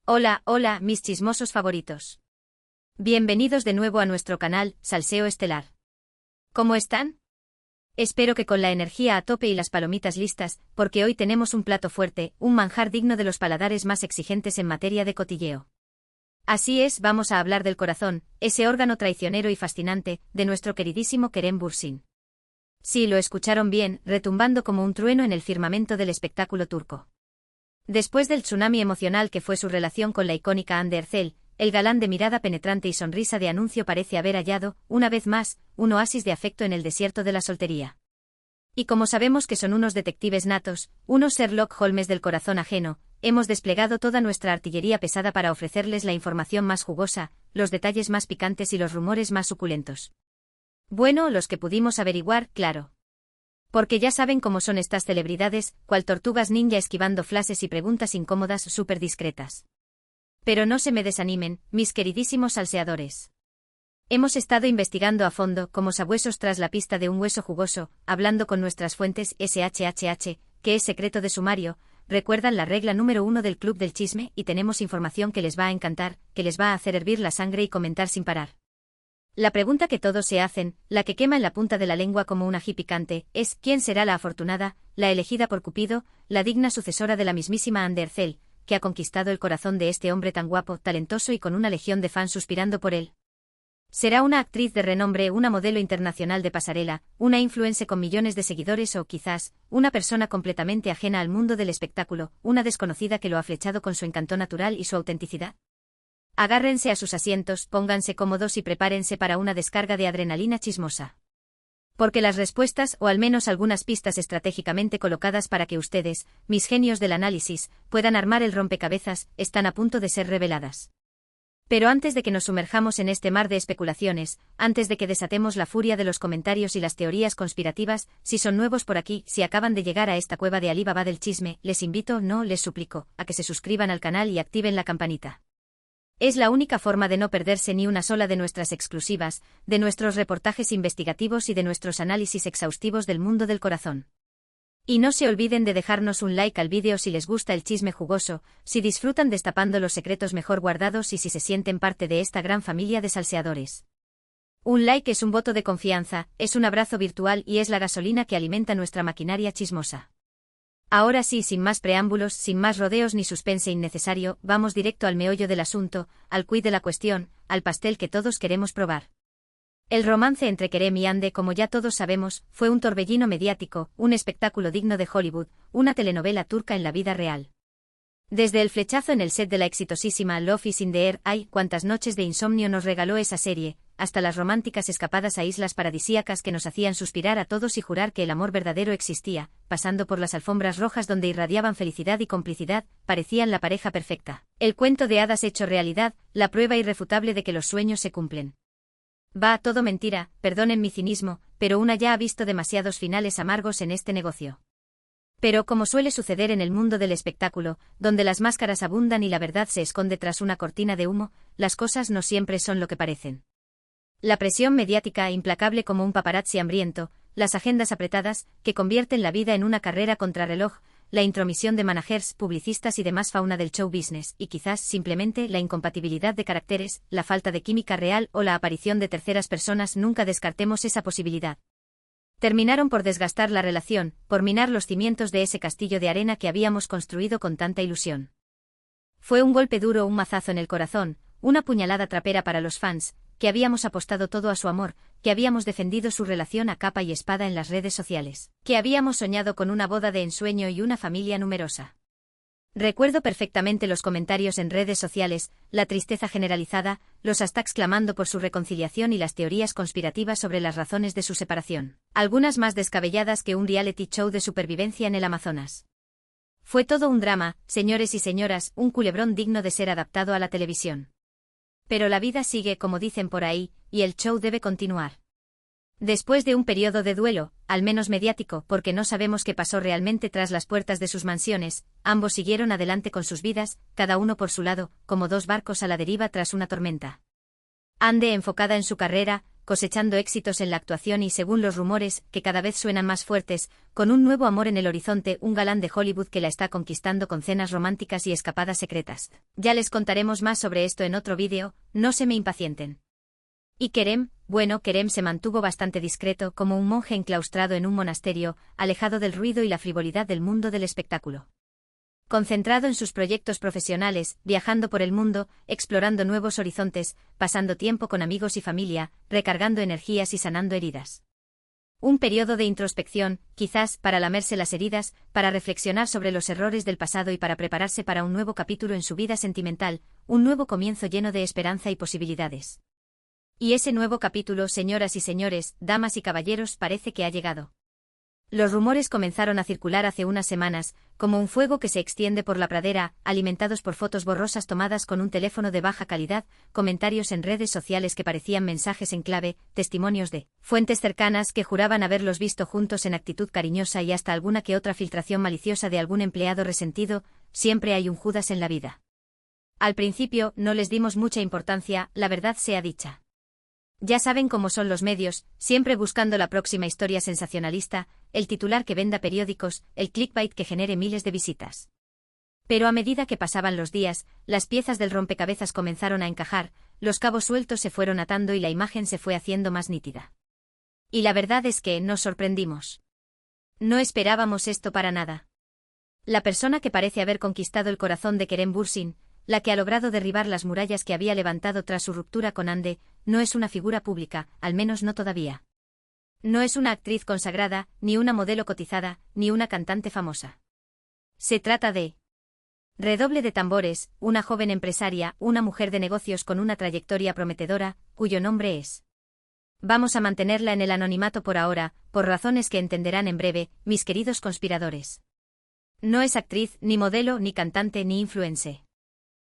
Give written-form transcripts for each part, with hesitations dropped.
Hola, hola, mis chismosos favoritos. Bienvenidos de nuevo a nuestro canal, Salseo Estelar. ¿Cómo están? Espero que con la energía a tope y las palomitas listas, porque hoy tenemos un plato fuerte, un manjar digno de los paladares más exigentes en materia de cotilleo. Así es, vamos a hablar del corazón, ese órgano traicionero y fascinante, de nuestro queridísimo Kerem Bürsin. Sí, lo escucharon bien, retumbando como un trueno en el firmamento del espectáculo turco. Después del tsunami emocional que fue su relación con la icónica Hande Erçel, el galán de mirada penetrante y sonrisa de anuncio parece haber hallado, una vez más, un oasis de afecto en el desierto de la soltería. Y como sabemos que son unos detectives natos, unos Sherlock Holmes del corazón ajeno, hemos desplegado toda nuestra artillería pesada para ofrecerles la información más jugosa, los detalles más picantes y los rumores más suculentos. Bueno, los que pudimos averiguar, claro. Porque ya saben cómo son estas celebridades, cual tortugas ninja esquivando flashes y preguntas incómodas súper discretas. Pero no se me desanimen, mis queridísimos salseadores. Hemos estado investigando a fondo, como sabuesos tras la pista de un hueso jugoso, hablando con nuestras fuentes SHHH, que es secreto de sumario, recuerdan la regla número 1 del Club del Chisme y tenemos información que les va a encantar, que les va a hacer hervir la sangre y comentar sin parar. La pregunta que todos se hacen, la que quema en la punta de la lengua como un ají picante, es ¿quién será la afortunada, la elegida por Cupido, la digna sucesora de la mismísima Hande Erçel, que ha conquistado el corazón de este hombre tan guapo, talentoso y con una legión de fans suspirando por él? ¿Será una actriz de renombre, una modelo internacional de pasarela, una influencer con millones de seguidores o, quizás, una persona completamente ajena al mundo del espectáculo, una desconocida que lo ha flechado con su encanto natural y su autenticidad? Agárrense a sus asientos, pónganse cómodos y prepárense para una descarga de adrenalina chismosa. Porque las respuestas, o al menos algunas pistas estratégicamente colocadas para que ustedes, mis genios del análisis, puedan armar el rompecabezas, están a punto de ser reveladas. Pero antes de que nos sumerjamos en este mar de especulaciones, antes de que desatemos la furia de los comentarios y las teorías conspirativas, si son nuevos por aquí, si acaban de llegar a esta cueva de Alí Baba del chisme, les invito, no, les suplico, a que se suscriban al canal y activen la campanita. Es la única forma de no perderse ni una sola de nuestras exclusivas, de nuestros reportajes investigativos y de nuestros análisis exhaustivos del mundo del corazón. Y no se olviden de dejarnos un like al vídeo si les gusta el chisme jugoso, si disfrutan destapando los secretos mejor guardados y si se sienten parte de esta gran familia de salseadores. Un like es un voto de confianza, es un abrazo virtual y es la gasolina que alimenta nuestra maquinaria chismosa. Ahora sí, sin más preámbulos, sin más rodeos ni suspense innecesario, vamos directo al meollo del asunto, al quid de la cuestión, al pastel que todos queremos probar. El romance entre Kerem y Hande, como ya todos sabemos, fue un torbellino mediático, un espectáculo digno de Hollywood, una telenovela turca en la vida real. Desde el flechazo en el set de la exitosísima Love is in the Air, ay, cuántas noches de insomnio nos regaló esa serie, hasta las románticas escapadas a islas paradisíacas que nos hacían suspirar a todos y jurar que el amor verdadero existía, pasando por las alfombras rojas donde irradiaban felicidad y complicidad, parecían la pareja perfecta. El cuento de hadas hecho realidad, la prueba irrefutable de que los sueños se cumplen. Va, todo mentira, perdonen mi cinismo, pero una ya ha visto demasiados finales amargos en este negocio. Pero como suele suceder en el mundo del espectáculo, donde las máscaras abundan y la verdad se esconde tras una cortina de humo, las cosas no siempre son lo que parecen. La presión mediática implacable como un paparazzi hambriento, las agendas apretadas, que convierten la vida en una carrera contrarreloj, la intromisión de managers, publicistas y demás fauna del show business, y quizás simplemente la incompatibilidad de caracteres, la falta de química real o la aparición de terceras personas, nunca descartemos esa posibilidad. Terminaron por desgastar la relación, por minar los cimientos de ese castillo de arena que habíamos construido con tanta ilusión. Fue un golpe duro, un mazazo en el corazón, una puñalada trapera para los fans, que habíamos apostado todo a su amor, que habíamos defendido su relación a capa y espada en las redes sociales, que habíamos soñado con una boda de ensueño y una familia numerosa. Recuerdo perfectamente los comentarios en redes sociales, la tristeza generalizada, los hashtags clamando por su reconciliación y las teorías conspirativas sobre las razones de su separación, algunas más descabelladas que un reality show de supervivencia en el Amazonas. Fue todo un drama, señores y señoras, un culebrón digno de ser adaptado a la televisión. Pero la vida sigue, como dicen por ahí, y el show debe continuar. Después de un periodo de duelo, al menos mediático, porque no sabemos qué pasó realmente tras las puertas de sus mansiones, ambos siguieron adelante con sus vidas, cada uno por su lado, como dos barcos a la deriva tras una tormenta. Hande enfocada en su carrera, cosechando éxitos en la actuación y, según los rumores, que cada vez suenan más fuertes, con un nuevo amor en el horizonte, un galán de Hollywood que la está conquistando con cenas románticas y escapadas secretas. Ya les contaremos más sobre esto en otro vídeo, no se me impacienten. Y Kerem, bueno, Kerem se mantuvo bastante discreto, como un monje enclaustrado en un monasterio, alejado del ruido y la frivolidad del mundo del espectáculo. Concentrado en sus proyectos profesionales, viajando por el mundo, explorando nuevos horizontes, pasando tiempo con amigos y familia, recargando energías y sanando heridas. Un periodo de introspección, quizás, para lamerse las heridas, para reflexionar sobre los errores del pasado y para prepararse para un nuevo capítulo en su vida sentimental, un nuevo comienzo lleno de esperanza y posibilidades. Y ese nuevo capítulo, señoras y señores, damas y caballeros, parece que ha llegado. Los rumores comenzaron a circular hace unas semanas, como un fuego que se extiende por la pradera, alimentados por fotos borrosas tomadas con un teléfono de baja calidad, comentarios en redes sociales que parecían mensajes en clave, testimonios de fuentes cercanas que juraban haberlos visto juntos en actitud cariñosa y hasta alguna que otra filtración maliciosa de algún empleado resentido. Siempre hay un Judas en la vida. Al principio no les dimos mucha importancia, la verdad sea dicha. Ya saben cómo son los medios, siempre buscando la próxima historia sensacionalista, el titular que venda periódicos, el clickbait que genere miles de visitas. Pero a medida que pasaban los días, las piezas del rompecabezas comenzaron a encajar, los cabos sueltos se fueron atando y la imagen se fue haciendo más nítida. Y la verdad es que nos sorprendimos. No esperábamos esto para nada. La persona que parece haber conquistado el corazón de Kerem Bürsin, la que ha logrado derribar las murallas que había levantado tras su ruptura con Hande, no es una figura pública, al menos no todavía. No es una actriz consagrada, ni una modelo cotizada, ni una cantante famosa. Se trata de redoble de tambores, una joven empresaria, una mujer de negocios con una trayectoria prometedora, cuyo nombre es. Vamos a mantenerla en el anonimato por ahora, por razones que entenderán en breve, mis queridos conspiradores. No es actriz, ni modelo, ni cantante, ni influencer.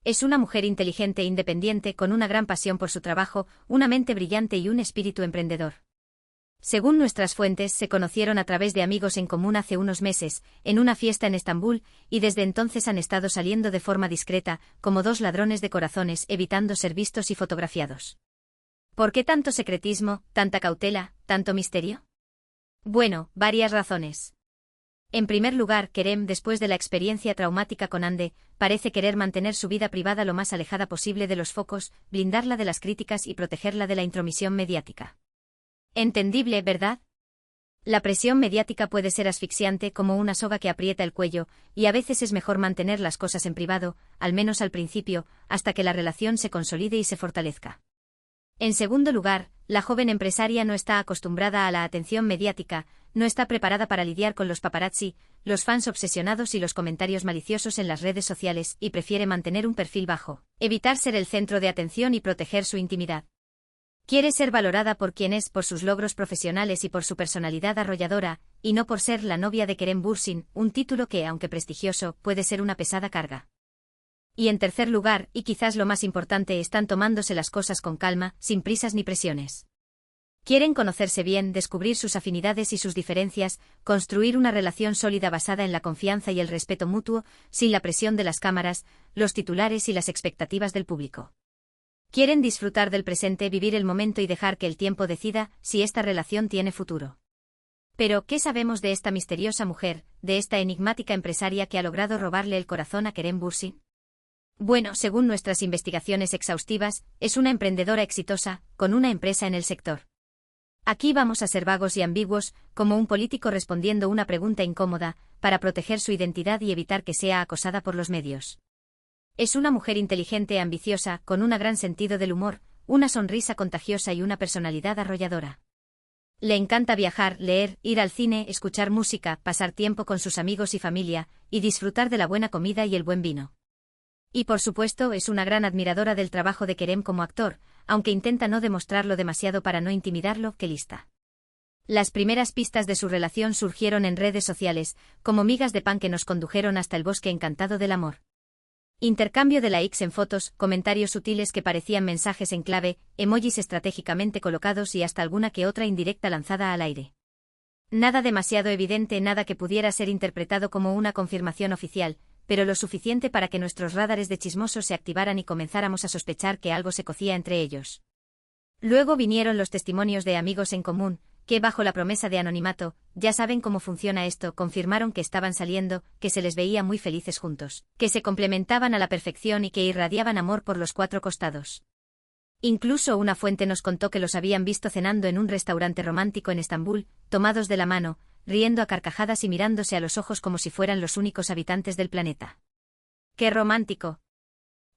Es una mujer inteligente e independiente con una gran pasión por su trabajo, una mente brillante y un espíritu emprendedor. Según nuestras fuentes, se conocieron a través de amigos en común hace unos meses, en una fiesta en Estambul, y desde entonces han estado saliendo de forma discreta, como dos ladrones de corazones, evitando ser vistos y fotografiados. ¿Por qué tanto secretismo, tanta cautela, tanto misterio? Bueno, varias razones. En primer lugar, Kerem, después de la experiencia traumática con Hande, parece querer mantener su vida privada lo más alejada posible de los focos, blindarla de las críticas y protegerla de la intromisión mediática. Entendible, ¿verdad? La presión mediática puede ser asfixiante como una soga que aprieta el cuello, y a veces es mejor mantener las cosas en privado, al menos al principio, hasta que la relación se consolide y se fortalezca. En segundo lugar, la joven empresaria no está acostumbrada a la atención mediática, no está preparada para lidiar con los paparazzi, los fans obsesionados y los comentarios maliciosos en las redes sociales, y prefiere mantener un perfil bajo, evitar ser el centro de atención y proteger su intimidad. Quiere ser valorada por quien es, por sus logros profesionales y por su personalidad arrolladora, y no por ser la novia de Kerem Bürsin, un título que, aunque prestigioso, puede ser una pesada carga. Y en tercer lugar, y quizás lo más importante, están tomándose las cosas con calma, sin prisas ni presiones. Quieren conocerse bien, descubrir sus afinidades y sus diferencias, construir una relación sólida basada en la confianza y el respeto mutuo, sin la presión de las cámaras, los titulares y las expectativas del público. Quieren disfrutar del presente, vivir el momento y dejar que el tiempo decida si esta relación tiene futuro. Pero, ¿qué sabemos de esta misteriosa mujer, de esta enigmática empresaria que ha logrado robarle el corazón a Kerem Bürsin? Bueno, según nuestras investigaciones exhaustivas, es una emprendedora exitosa, con una empresa en el sector. Aquí vamos a ser vagos y ambiguos, como un político respondiendo una pregunta incómoda, para proteger su identidad y evitar que sea acosada por los medios. Es una mujer inteligente e ambiciosa, con un gran sentido del humor, una sonrisa contagiosa y una personalidad arrolladora. Le encanta viajar, leer, ir al cine, escuchar música, pasar tiempo con sus amigos y familia, y disfrutar de la buena comida y el buen vino. Y por supuesto es una gran admiradora del trabajo de Kerem como actor, aunque intenta no demostrarlo demasiado para no intimidarlo. ¡Qué lista! Las primeras pistas de su relación surgieron en redes sociales, como migas de pan que nos condujeron hasta el bosque encantado del amor. Intercambio de likes en fotos, comentarios sutiles que parecían mensajes en clave, emojis estratégicamente colocados y hasta alguna que otra indirecta lanzada al aire. Nada demasiado evidente, nada que pudiera ser interpretado como una confirmación oficial, pero lo suficiente para que nuestros radares de chismosos se activaran y comenzáramos a sospechar que algo se cocía entre ellos. Luego vinieron los testimonios de amigos en común, que bajo la promesa de anonimato, ya saben cómo funciona esto, confirmaron que estaban saliendo, que se les veía muy felices juntos, que se complementaban a la perfección y que irradiaban amor por los cuatro costados. Incluso una fuente nos contó que los habían visto cenando en un restaurante romántico en Estambul, tomados de la mano, riendo a carcajadas y mirándose a los ojos como si fueran los únicos habitantes del planeta. ¡Qué romántico!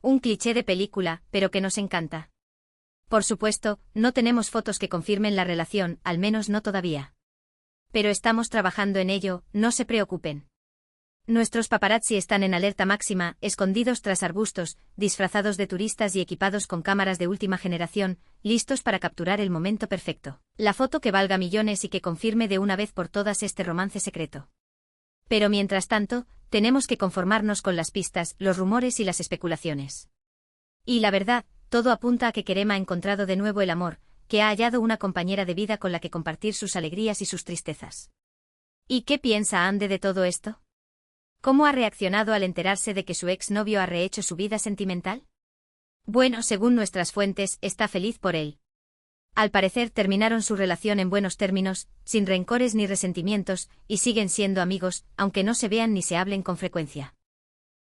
Un cliché de película, pero que nos encanta. Por supuesto, no tenemos fotos que confirmen la relación, al menos no todavía. Pero estamos trabajando en ello, no se preocupen. Nuestros paparazzi están en alerta máxima, escondidos tras arbustos, disfrazados de turistas y equipados con cámaras de última generación, listos para capturar el momento perfecto. La foto que valga millones y que confirme de una vez por todas este romance secreto. Pero mientras tanto, tenemos que conformarnos con las pistas, los rumores y las especulaciones. Y la verdad, todo apunta a que Kerem ha encontrado de nuevo el amor, que ha hallado una compañera de vida con la que compartir sus alegrías y sus tristezas. ¿Y qué piensa Ande de todo esto? ¿Cómo ha reaccionado al enterarse de que su exnovio ha rehecho su vida sentimental? Bueno, según nuestras fuentes, está feliz por él. Al parecer terminaron su relación en buenos términos, sin rencores ni resentimientos, y siguen siendo amigos, aunque no se vean ni se hablen con frecuencia.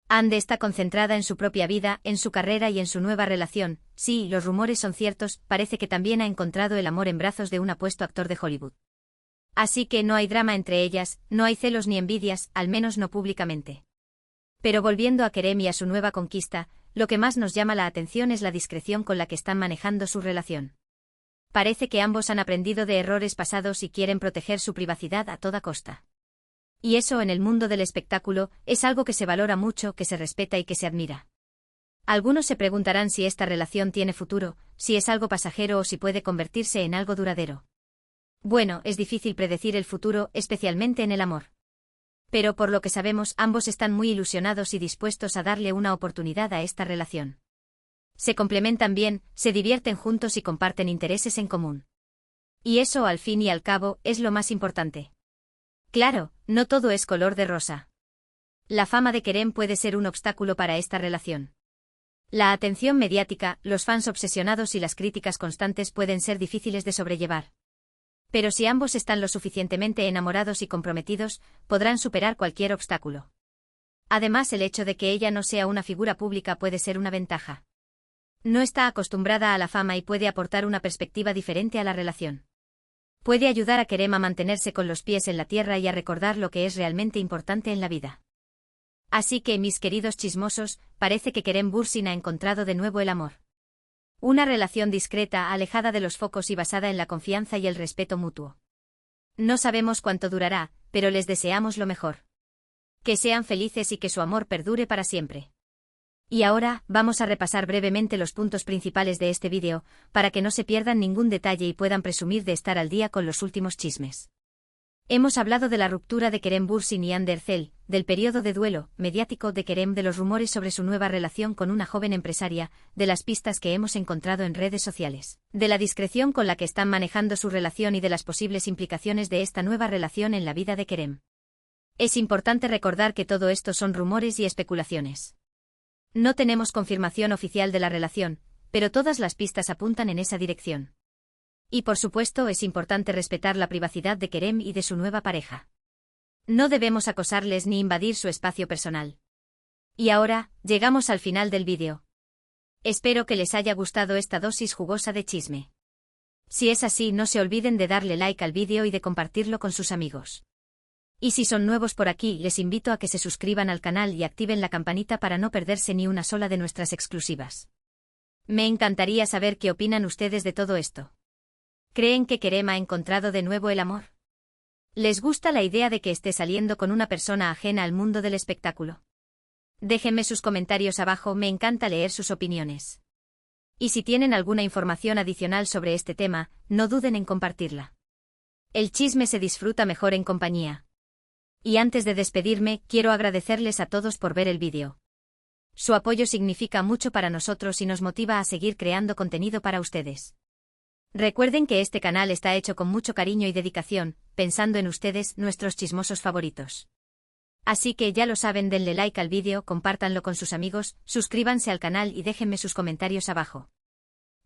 Ande está concentrada en su propia vida, en su carrera y en su nueva relación. Sí, los rumores son ciertos, parece que también ha encontrado el amor en brazos de un apuesto actor de Hollywood. Así que no hay drama entre ellas, no hay celos ni envidias, al menos no públicamente. Pero volviendo a Kerem y a su nueva conquista, lo que más nos llama la atención es la discreción con la que están manejando su relación. Parece que ambos han aprendido de errores pasados y quieren proteger su privacidad a toda costa. Y eso en el mundo del espectáculo es algo que se valora mucho, que se respeta y que se admira. Algunos se preguntarán si esta relación tiene futuro, si es algo pasajero o si puede convertirse en algo duradero. Bueno, es difícil predecir el futuro, especialmente en el amor. Pero por lo que sabemos, ambos están muy ilusionados y dispuestos a darle una oportunidad a esta relación. Se complementan bien, se divierten juntos y comparten intereses en común. Y eso, al fin y al cabo, es lo más importante. Claro, no todo es color de rosa. La fama de Kerem puede ser un obstáculo para esta relación. La atención mediática, los fans obsesionados y las críticas constantes pueden ser difíciles de sobrellevar. Pero si ambos están lo suficientemente enamorados y comprometidos, podrán superar cualquier obstáculo. Además, el hecho de que ella no sea una figura pública puede ser una ventaja. No está acostumbrada a la fama y puede aportar una perspectiva diferente a la relación. Puede ayudar a Kerem a mantenerse con los pies en la tierra y a recordar lo que es realmente importante en la vida. Así que, mis queridos chismosos, parece que Kerem Bürsin ha encontrado de nuevo el amor. Una relación discreta, alejada de los focos y basada en la confianza y el respeto mutuo. No sabemos cuánto durará, pero les deseamos lo mejor. Que sean felices y que su amor perdure para siempre. Y ahora, vamos a repasar brevemente los puntos principales de este vídeo, para que no se pierdan ningún detalle y puedan presumir de estar al día con los últimos chismes. Hemos hablado de la ruptura de Kerem Bürsin y Hande Erçel, del periodo de duelo mediático de Kerem, de los rumores sobre su nueva relación con una joven empresaria, de las pistas que hemos encontrado en redes sociales, de la discreción con la que están manejando su relación y de las posibles implicaciones de esta nueva relación en la vida de Kerem. Es importante recordar que todo esto son rumores y especulaciones. No tenemos confirmación oficial de la relación, pero todas las pistas apuntan en esa dirección. Y por supuesto es importante respetar la privacidad de Kerem y de su nueva pareja. No debemos acosarles ni invadir su espacio personal. Y ahora, llegamos al final del vídeo. Espero que les haya gustado esta dosis jugosa de chisme. Si es así, no se olviden de darle like al vídeo y de compartirlo con sus amigos. Y si son nuevos por aquí, les invito a que se suscriban al canal y activen la campanita para no perderse ni una sola de nuestras exclusivas. Me encantaría saber qué opinan ustedes de todo esto. ¿Creen que Kerem ha encontrado de nuevo el amor? ¿Les gusta la idea de que esté saliendo con una persona ajena al mundo del espectáculo? Déjenme sus comentarios abajo, me encanta leer sus opiniones. Y si tienen alguna información adicional sobre este tema, no duden en compartirla. El chisme se disfruta mejor en compañía. Y antes de despedirme, quiero agradecerles a todos por ver el vídeo. Su apoyo significa mucho para nosotros y nos motiva a seguir creando contenido para ustedes. Recuerden que este canal está hecho con mucho cariño y dedicación, pensando en ustedes, nuestros chismosos favoritos. Así que ya lo saben, denle like al vídeo, compártanlo con sus amigos, suscríbanse al canal y déjenme sus comentarios abajo.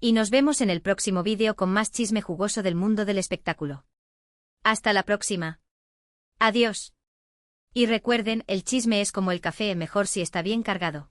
Y nos vemos en el próximo vídeo con más chisme jugoso del mundo del espectáculo. Hasta la próxima. Adiós. Y recuerden, el chisme es como el café, mejor si está bien cargado.